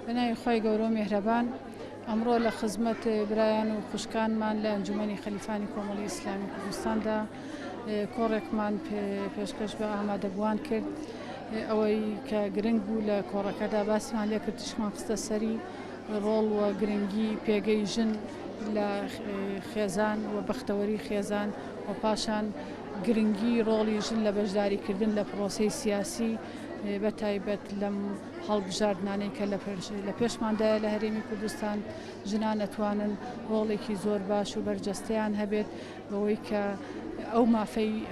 بنای خۆی گەورە و میهرەبان ئەمڕۆ لە خزمەت برایان و خوشکانمان لە ئەنجومەنی خەلیفانی کۆمەڵی ئیسلامی کوردستاندا کۆڕێکمان پێشکەش بە ئامادەبووان کرد ئەوەی کە گرنگ بوو لە کۆڕەکەدا باسیمان لێ کرد تشمان خستە سەری ڕۆڵ و گرنگی پێگەی ژن لە خێزان و بەختەوەری خێزان و پاشان گرنگی ڕۆڵی ژن لە بەشداریکردن لە پرۆسەی سیاسی بە تایبەت لەم هەڵبژاردنانەی کە لە پێشماندایە لە هەرێمی کوردستان ژنان ئەتوانن ڕۆڵێکی زۆر باش و بەرجەستەیان هەبێت بەوەی کە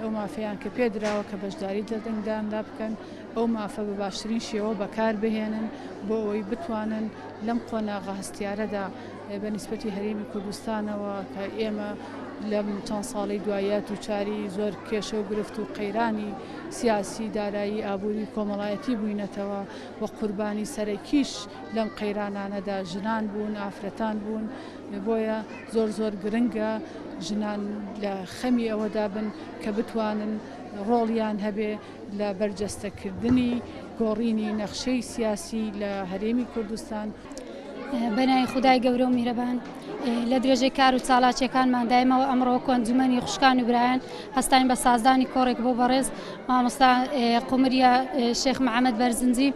ئەو مافەیان کە پێدراوە کە بەشداری لە دەنگداندا بکەن ئەو مافە بە باشترین شێوە بەکار بهێنن بۆ ئەوەی بتوانن لەم قۆناغە هەستیارەدا بە نیسبەتی هەرێمی کوردستانەوە کە ئێمە لەم چەند ساڵی دوایە تووچاری زۆر کێشە و گرفت و قەیرانی سیاسی دارایی ئابووری کۆمەڵایەتی بووینەتەوە و قوربانی سەرەکیش لەم قەیرانانەدا ژنان بوون ئافرەتان بوون بۆیە زۆر گرنگە ژنان لە خەمی ئەوەدا بن کە بتوانن ڕۆڵیان هەبێ لە بەرجەستەکردنی گۆڕینی نەخشەی سیاسی لە هەرێمی کوردستان. بەنای خودای گەورە و میهرەبان لە درێژەی کار و چالاکیەکانمان دایمەوە ئەمڕۆ ئەنجومەنی خوشکان و برایان هەستاین بە سازدانی کۆڕێک بۆ بەڕێز مامۆستا قومریە شێخ محەممەد بەرزنجی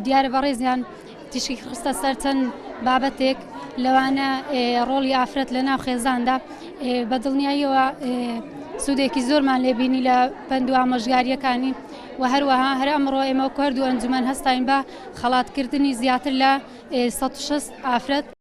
دیارە بەڕێزیان تیشکی خستە سەر چەند بابەتێک لەوانە ڕۆڵی ئافرەت لە ناو خێزاندا بە دڵنیاییەوە سوودێکی زۆرمان لێبینی لە پند و ئامۆژگاریەکانی و هەروەها هەر ئەمڕۆ ئێمە کارد و ئەنجومەن هەستاین بە خەڵاتکردنی زیاتر لە 160 ئافرەت